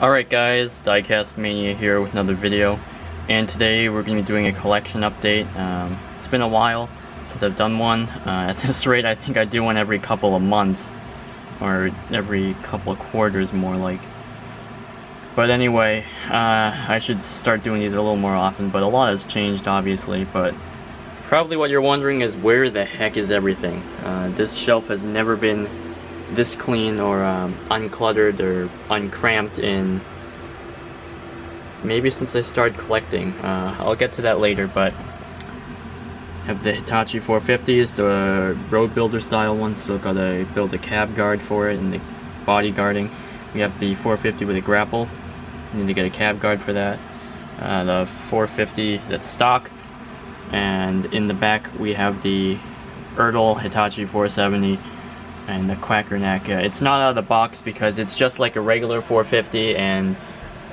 Alright guys, Diecast Mania here with another video, and today we're going to be doing a collection update. It's been a while since I've done one. At this rate I think I do one every couple of months, or every couple of quarters more like. But anyway, I should start doing these a little more often, but a lot has changed obviously. But probably what you're wondering is, where the heck is everything? This shelf has never been this clean or uncluttered or uncramped in maybe since I started collecting. I'll get to that later, but I have the Hitachi 450s, the road builder style ones, so gotta build a cab guard for it and the body guarding. We have the 450 with a grapple, need to get a cab guard for that. The 450 that's stock, and in the back we have the Ertl Hitachi 470 and the Quacker Neck. It's not out of the box because it's just like a regular 450, and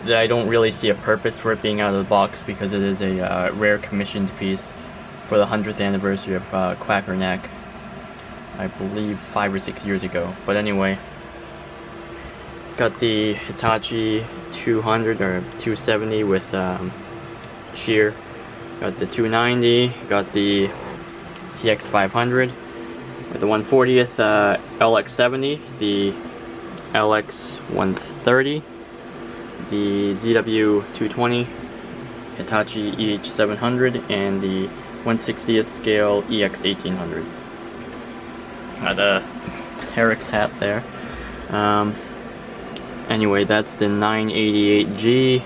I don't really see a purpose for it being out of the box because it is a rare commissioned piece for the 100th anniversary of Quacker Neck, I believe 5 or 6 years ago. But anyway, got the Hitachi 200 or 270 with shear, got the 290, got the CX 500, the 140th LX70, the LX 130, the ZW 220, Hitachi EH 700, and the 1/60th scale EX 1800. Got a Terex hat there. Anyway, that's the 988G,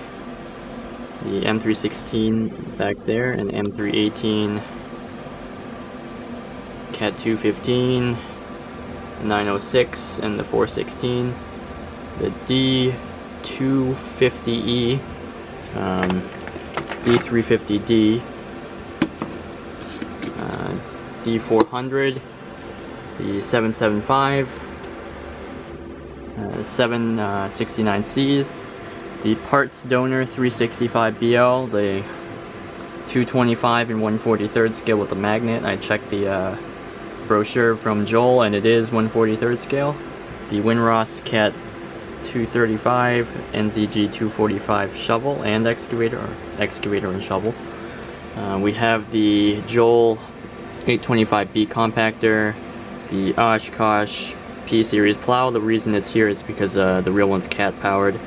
the M316 back there, and M318. Cat 215, 906, and the 416, the D250E, D350D, D400, the 775, 769Cs, the Parts Donor 365BL, the 225 and 1/43rd scale with the magnet. I checked the brochure from Joel and it is 1/43rd scale. The Winross Cat 235 NZG 245 shovel and excavator, or excavator and shovel. We have the Joel 825B compactor, the Oshkosh P-Series plow. The reason it's here is because the real one's cat powered.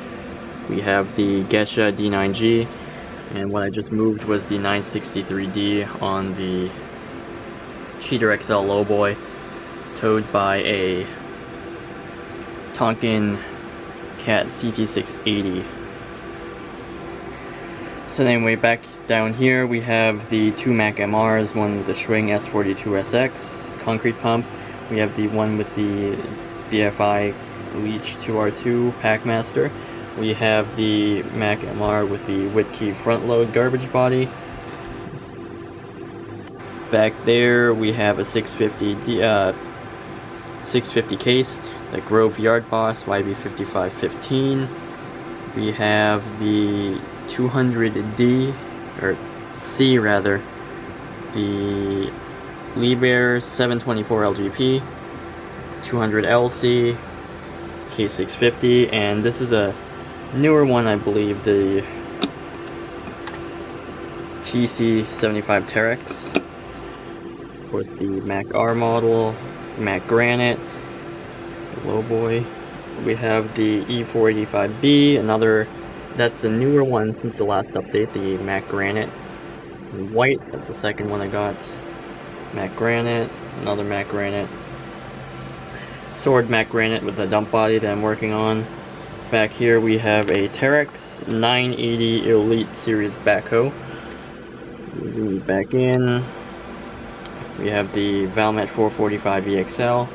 We have the Gesha D9G, and what I just moved was the 963D on the Cheater XL Lowboy, towed by a Tonkin Cat CT680. So anyway, back down here we have the two Mac MRs, one with the Schwing S42SX concrete pump. We have the one with the BFI Leech 2R2 Packmaster. We have the Mac MR with the Witkey front load garbage body. Back there we have a 650 case, the Grove Yard Boss YB5515. We have the 200D, or C rather, the Liebherr 724 LGP, 200 LC, K650, and this is a newer one, I believe, the TC75 Terex. Of course, the Mac R model, Mac Granite, the Lowboy. We have the E485B, another, that's a newer one since the last update, the Mac Granite in white. That's the second one I got. Mac Granite, another Mac Granite. Sword Mac Granite with the dump body that I'm working on. Back here we have a Terex 980 Elite Series backhoe. Moving back in, we have the Valmet 445 EXL,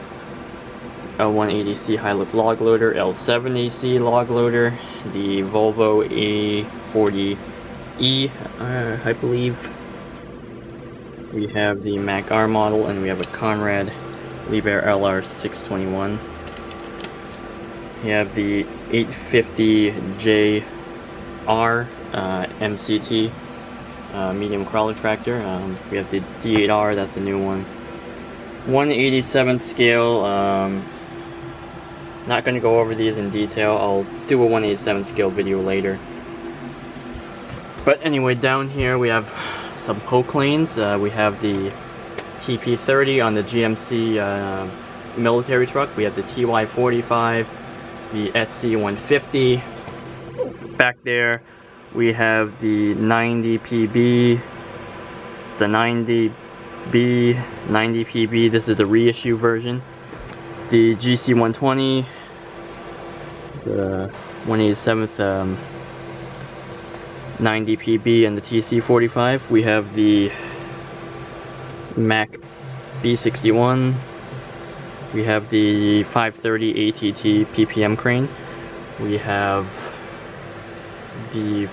L180C high lift log loader, L70C log loader, the Volvo A40E, I believe. We have the Mac R model, and we have a Conrad Liebherr LR621. We have the 850JR MCT medium crawler tractor. We have the D8R, that's a new one. 1/87th scale Not going to go over these in detail. I'll do a 1/87 scale video later. But anyway, down here we have some poke lanes. We have the TP30 on the GMC military truck. We have the TY45, the SC150. Back there we have the 90PB, the 90B, 90PB. This is the reissue version. The GC120, the 1/87th 90PB, and the TC45. We have the Mack B61. We have the 530 ATT PPM crane. We have the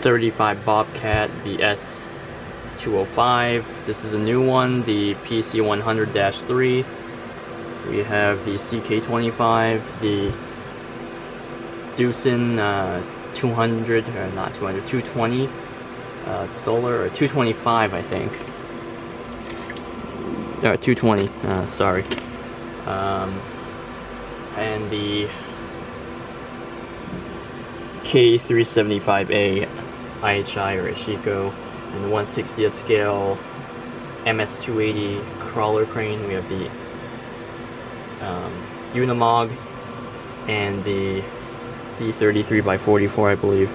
E35 Bobcat, the S205. This is a new one, the PC100-3. We have the CK25, the Doosan 200, or not 200, 220 solar, or 225 I think. 220, sorry. And the K375A IHI or Ashiko, and the 1/60th scale MS280 crawler crane. We have the Unimog and the D33x44, I believe.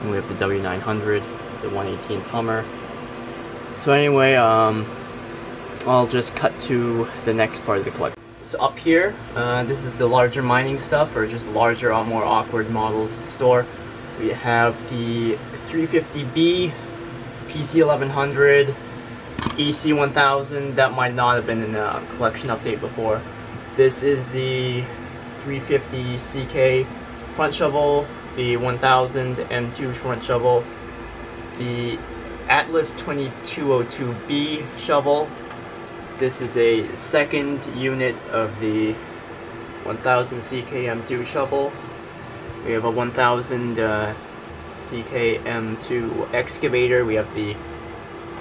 And we have the W900, the 1/18th Hummer. So anyway, I'll just cut to the next part of the collection. So up here, this is the larger mining stuff, or just larger or more awkward models store. We have the 350B, PC1100, EC1000. That might not have been in a collection update before. This is the 350 CK front shovel, the 1000 M2 front shovel, the Atlas 2202B shovel. This is a second unit of the 1000 CK M2 shovel. We have a 1000 CK M2 excavator. We have the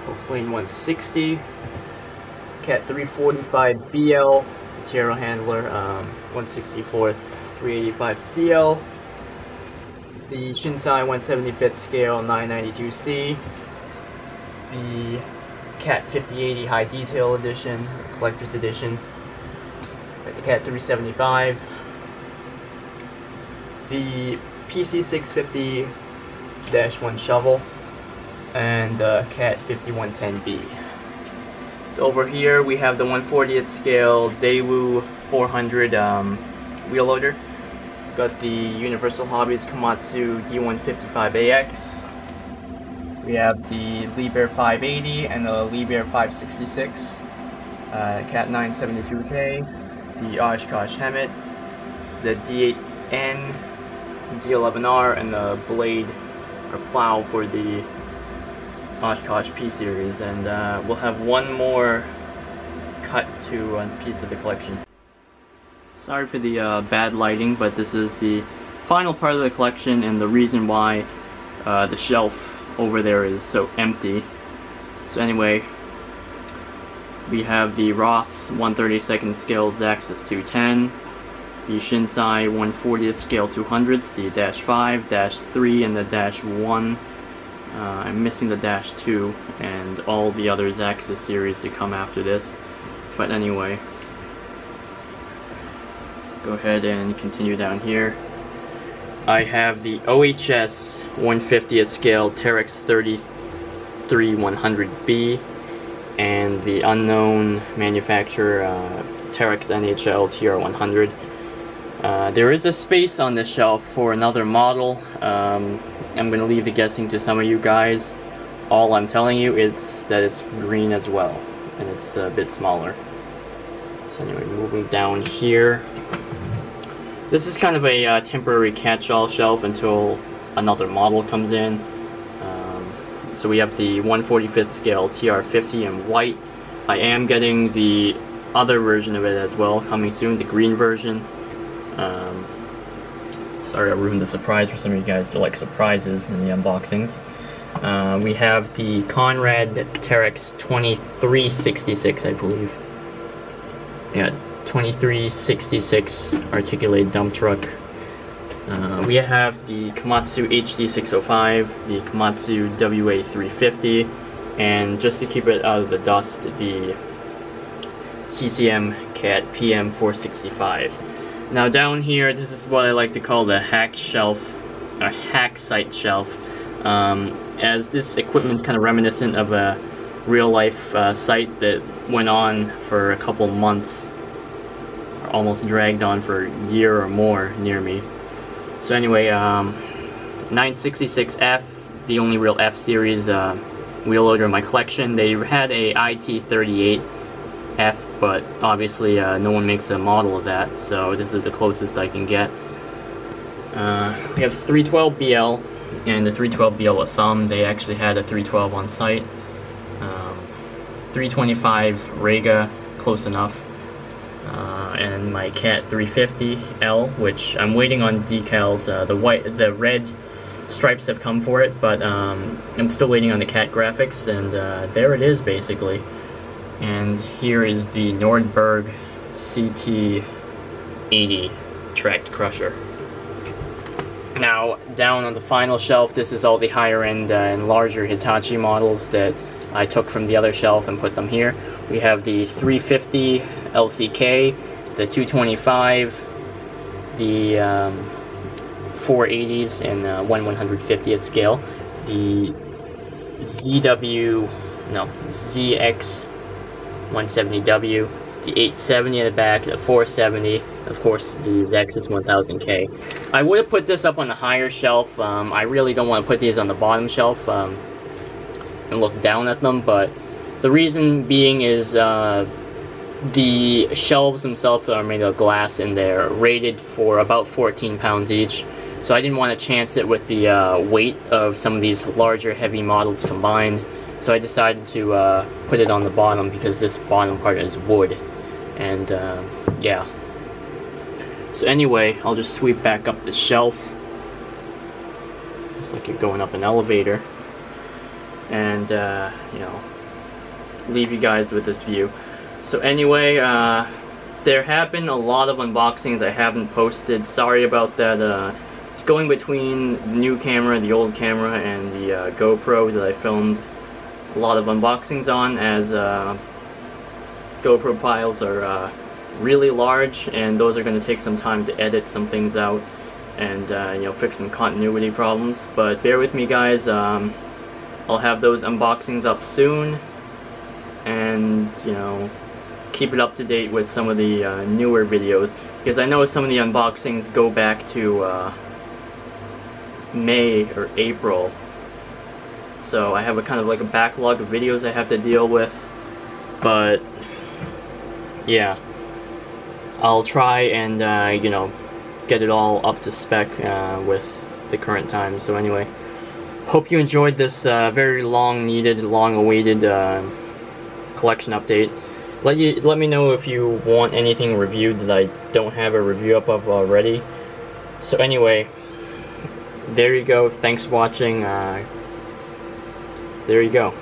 Oaklane 160, Cat 345 BL, material handler, 1/64th 385 CL, the Shinsei 175th scale 992C, the Cat 5080 high detail edition, collector's edition, the Cat 375, the PC650-1 shovel, and the Cat 5110B. So over here we have the 1/40th scale Daewoo 400 wheel loader. Got the Universal Hobbies Komatsu D155AX. We have the Liebherr 580 and the Liebherr 566, Cat 972K, the Oshkosh Hemet, the D8N, D11R, and the blade or plow for the Oshkosh P-Series. And we'll have one more cut to a piece of the collection. Sorry for the bad lighting, but this is the final part of the collection and the reason why the shelf over there is so empty. So anyway, we have the Ross 1/32nd scale Zaxxas 210, the Shinsei 1/40th scale 200s, the -5, -3, and the -1. I'm missing the -2 and all the other Zaxxas series to come after this. But anyway, go ahead and continue down here. I have the OHS 1/50th scale Terex 33-100B and the unknown manufacturer Terex NHL TR100. There is a space on this shelf for another model. I'm going to leave the guessing to some of you guys. All I'm telling you is that it's green as well, and it's a bit smaller. So anyway, moving down here. This is kind of a temporary catch-all shelf until another model comes in. So we have the 1/45th scale TR50 in white. I am getting the other version of it as well, coming soon, the green version. Sorry I ruined the surprise for some of you guys that like surprises in the unboxings. We have the Conrad Terex 2366, I believe. Yeah, 2366 articulated dump truck. We have the Komatsu HD605, the Komatsu WA350, and just to keep it out of the dust, the CCM Cat PM465. Now down here, this is what I like to call the hack shelf, a hack site shelf, as this equipment's kind of reminiscent of a real-life site that went on for a couple months, or almost dragged on for a year or more near me. So anyway, 966F, the only real F-series wheel loader in my collection. They had a IT38F, but obviously no one makes a model of that, so this is the closest I can get. We have 312BL and the 312BL with thumb. They actually had a 312 on site. 325 Rega, close enough. And my Cat 350L, which I'm waiting on decals. The red stripes have come for it, but I'm still waiting on the Cat graphics, and there it is basically. And here is the Nordberg CT80 tracked crusher. Now, down on the final shelf, this is all the higher end and larger Hitachi models that I took from the other shelf and put them here. We have the 350 LCK, the 225, the 480s and 1/150th scale, the ZX170W, the 870 in the back, the 470, of course the Xexis 1000K. I would have put this up on the higher shelf. I really don't want to put these on the bottom shelf and look down at them, but the reason being is the shelves themselves are made of glass and they're rated for about 14 pounds each, so I didn't want to chance it with the weight of some of these larger heavy models combined, so I decided to put it on the bottom because this bottom part is wood. And yeah, so anyway, I'll just sweep back up the shelf. Looks like you're going up an elevator, and you know, leave you guys with this view. So anyway, there have been a lot of unboxings I haven't posted. Sorry about that. It's going between the new camera, the old camera, and the GoPro that I filmed a lot of unboxings on, as GoPro files are really large, and those are going to take some time to edit some things out and you know, fix some continuity problems. But bear with me, guys. I'll have those unboxings up soon, and you know, keep it up to date with some of the newer videos, because I know some of the unboxings go back to May or April, so I have a kind of like a backlog of videos I have to deal with. But yeah, I'll try and you know, get it all up to spec with the current time. So anyway, hope you enjoyed this very long-needed, long-awaited collection update. Let me know if you want anything reviewed that I don't have a review up of already. So anyway, there you go. Thanks for watching. There you go.